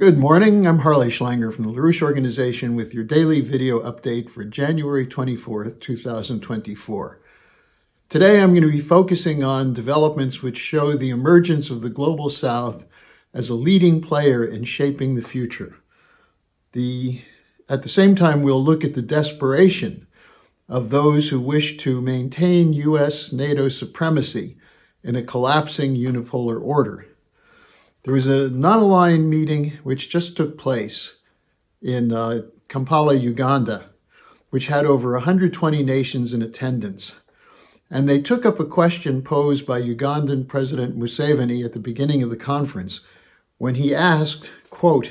Good morning, I'm Harley Schlanger from the LaRouche Organization with your daily video update for January 24th, 2024. Today I'm going to be focusing on developments which show the emergence of the Global South as a leading player in shaping the future. At the same time, we'll look at the desperation of those who wish to maintain US-NATO supremacy in a collapsing unipolar order. There was a non-aligned meeting which just took place in Kampala, Uganda, which had over 120 nations in attendance. And they took up a question posed by Ugandan President Museveni at the beginning of the conference when he asked, quote,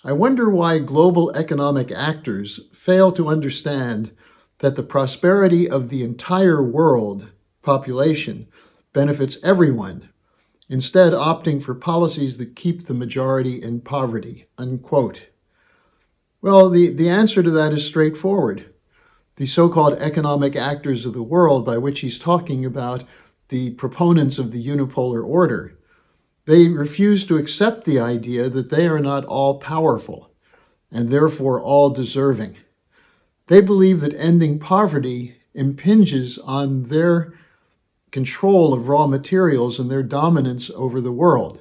"I wonder why global economic actors fail to understand that the prosperity of the entire world population benefits everyone, instead opting for policies that keep the majority in poverty," unquote. Well, the answer to that is straightforward. The so-called economic actors of the world, by which he's talking about the proponents of the unipolar order, they refuse to accept the idea that they are not all powerful and therefore all deserving. They believe that ending poverty impinges on their control of raw materials and their dominance over the world,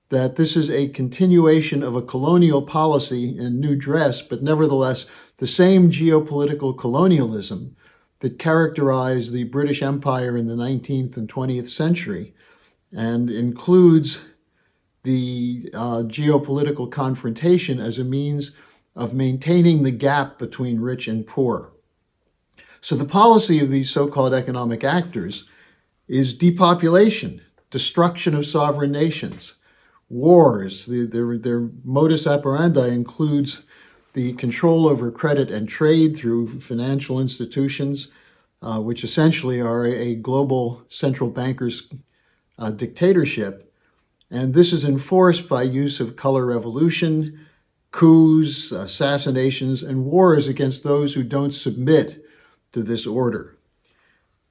that this is a continuation of a colonial policy in new dress, but nevertheless the same geopolitical colonialism that characterized the British Empire in the 19th and 20th century and includes the geopolitical confrontation as a means of maintaining the gap between rich and poor. So the policy of these so-called economic actors is depopulation, destruction of sovereign nations, wars. Their modus operandi includes the control over credit and trade through financial institutions, which essentially are a global central bankers' dictatorship. And this is enforced by use of color revolution, coups, assassinations, and wars against those who don't submit to this order.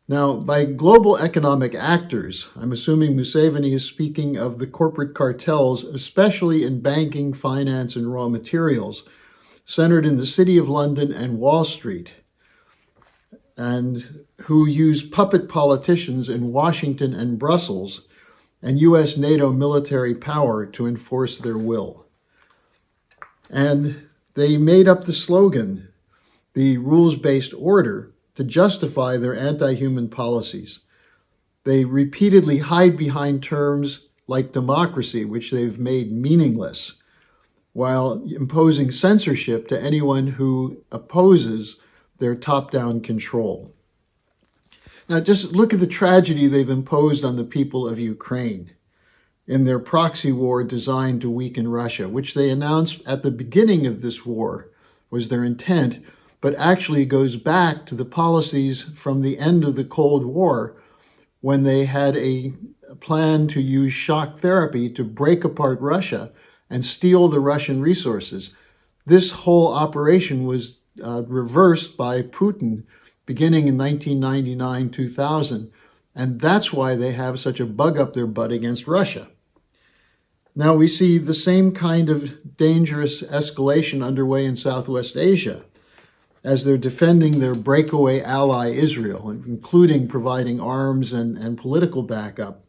Now, by global economic actors, I'm assuming Museveni is speaking of the corporate cartels, especially in banking, finance, and raw materials, centered in the City of London and Wall Street, and who use puppet politicians in Washington and Brussels and US-NATO military power to enforce their will. And they made up the slogan, the rules-based order, to justify their anti-human policies. They repeatedly hide behind terms like democracy, which they've made meaningless, while imposing censorship to anyone who opposes their top-down control. Now, just look at the tragedy they've imposed on the people of Ukraine in their proxy war designed to weaken Russia, which they announced at the beginning of this war was their intent, but actually goes back to the policies from the end of the Cold War, when they had a plan to use shock therapy to break apart Russia and steal the Russian resources. This whole operation was reversed by Putin beginning in 1999-2000, and that's why they have such a bug up their butt against Russia. Now we see the same kind of dangerous escalation underway in Southwest Asia, as they're defending their breakaway ally Israel, including providing arms and political backup,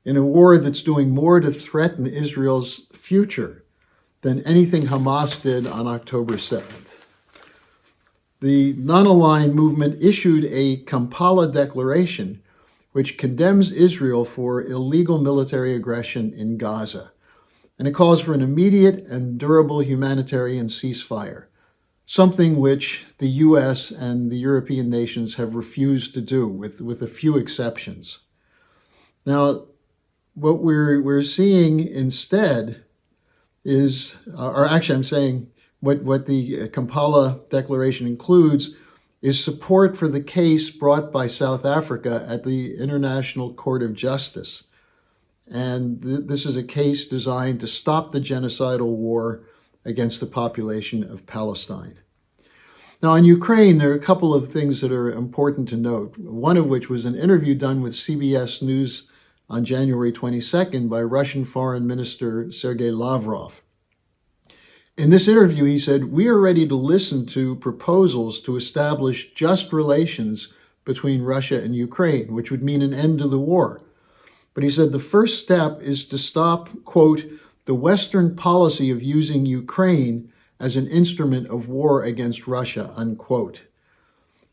in a war that's doing more to threaten Israel's future than anything Hamas did on October 7th. The non-aligned movement issued a Kampala Declaration which condemns Israel for illegal military aggression in Gaza, and it calls for an immediate and durable humanitarian ceasefire, something which the US and the European nations have refused to do, with a few exceptions. Now, what we're seeing instead is, or actually I'm saying what the Kampala Declaration includes is support for the case brought by South Africa at the International Court of Justice. And this is a case designed to stop the genocidal war against the population of Palestine. Now, in Ukraine, there are a couple of things that are important to note, one of which was an interview done with CBS News on January 22nd by Russian Foreign Minister Sergei Lavrov. In this interview, he said, "We are ready to listen to proposals to establish just relations between Russia and Ukraine, which would mean an end to the war." But he said the first step is to stop, quote, "the Western policy of using Ukraine as an instrument of war against Russia," unquote.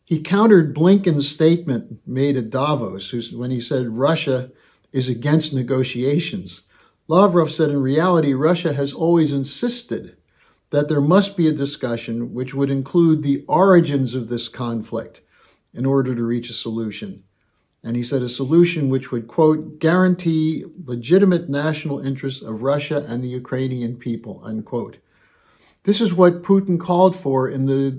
He countered Blinken's statement made at Davos when he said Russia is against negotiations. Lavrov said in reality, Russia has always insisted that there must be a discussion which would include the origins of this conflict in order to reach a solution. And he said a solution which would, quote, "guarantee legitimate national interests of Russia and the Ukrainian people," unquote. This is what Putin called for in the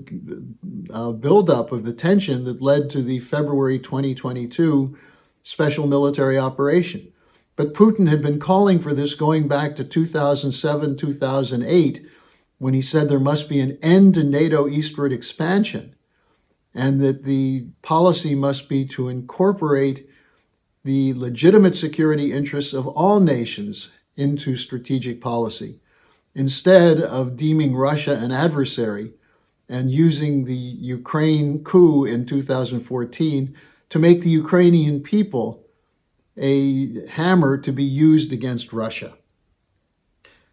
buildup of the tension that led to the February 2022 special military operation. But Putin had been calling for this going back to 2007, 2008, when he said there must be an end to NATO eastward expansion, and that the policy must be to incorporate the legitimate security interests of all nations into strategic policy, instead of deeming Russia an adversary and using the Ukraine coup in 2014 to make the Ukrainian people a hammer to be used against Russia.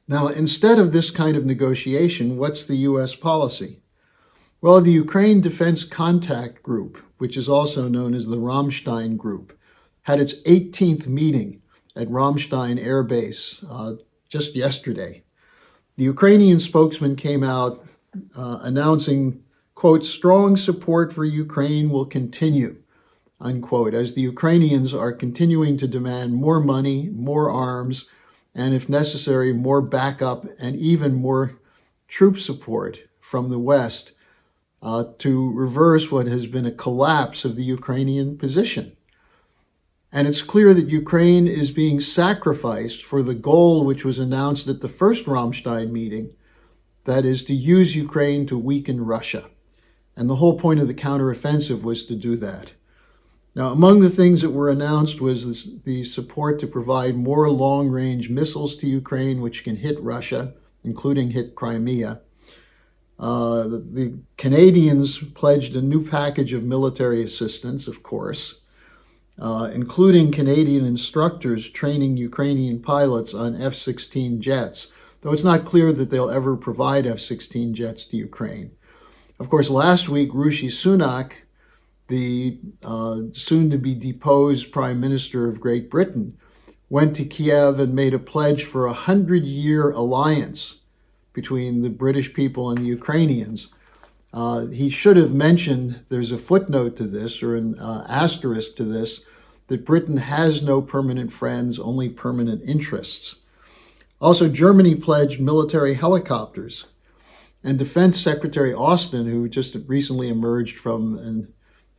Now, instead of this kind of negotiation, what's the U.S. policy? Well, the Ukraine Defense Contact Group, which is also known as the Ramstein Group, had its 18th meeting at Ramstein Air Base just yesterday. The Ukrainian spokesman came out announcing, quote, "strong support for Ukraine will continue," unquote, as the Ukrainians are continuing to demand more money, more arms, and if necessary, more backup and even more troop support from the West to reverse what has been a collapse of the Ukrainian position. And it's clear that Ukraine is being sacrificed for the goal which was announced at the first Ramstein meeting, that is to use Ukraine to weaken Russia. And the whole point of the counteroffensive was to do that. Now, among the things that were announced was the support to provide more long-range missiles to Ukraine, which can hit Russia, including hit Crimea. The Canadians pledged a new package of military assistance, of course, including Canadian instructors training Ukrainian pilots on F-16 jets, though it's not clear that they'll ever provide F-16 jets to Ukraine. Of course, last week, Rishi Sunak, the soon-to-be deposed Prime Minister of Great Britain, went to Kiev and made a pledge for a 100-year alliance between the British people and the Ukrainians. He should have mentioned, there's a footnote to this, or an asterisk to this, that Britain has no permanent friends, only permanent interests. Also, Germany pledged military helicopters. And Defense Secretary Austin, who just recently emerged from an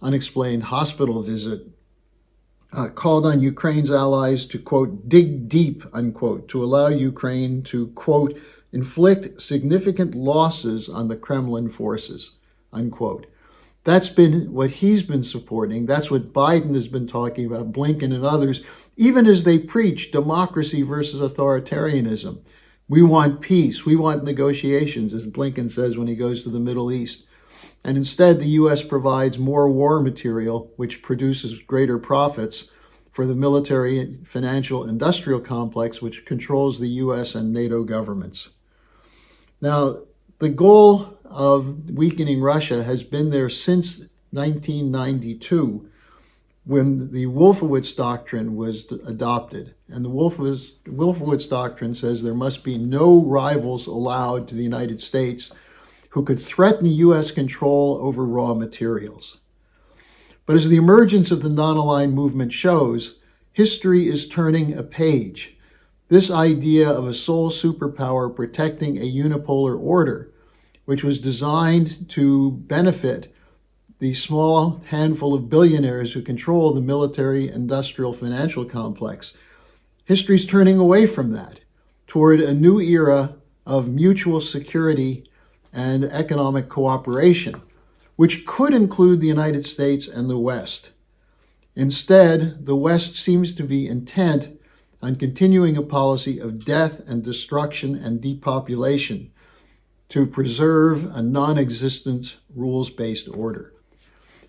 unexplained hospital visit, called on Ukraine's allies to, quote, dig deep, unquote, to allow Ukraine to, quote, inflict significant losses on the Kremlin forces, unquote. That's been what he's been supporting. That's what Biden has been talking about, Blinken and others, even as they preach democracy versus authoritarianism. We want peace. We want negotiations, as Blinken says when he goes to the Middle East. And instead, the U.S. provides more war material, which produces greater profits for the military, financial, industrial complex, which controls the U.S. and NATO governments. Now, the goal of weakening Russia has been there since 1992, when the Wolfowitz Doctrine was adopted. And the Wolfowitz Doctrine says there must be no rivals allowed to the United States who could threaten U.S. control over raw materials. But as the emergence of the non-aligned movement shows, history is turning a page. This idea of a sole superpower protecting a unipolar order, which was designed to benefit the small handful of billionaires who control the military, industrial, financial complex, history's turning away from that toward a new era of mutual security and economic cooperation, which could include the United States and the West. Instead, the West seems to be intent on continuing a policy of death and destruction and depopulation, to preserve a non-existent rules-based order.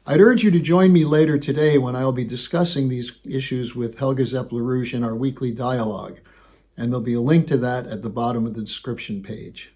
I'd urge you to join me later today when I'll be discussing these issues with Helga Zepp-LaRouche in our weekly dialogue, and there'll be a link to that at the bottom of the description page.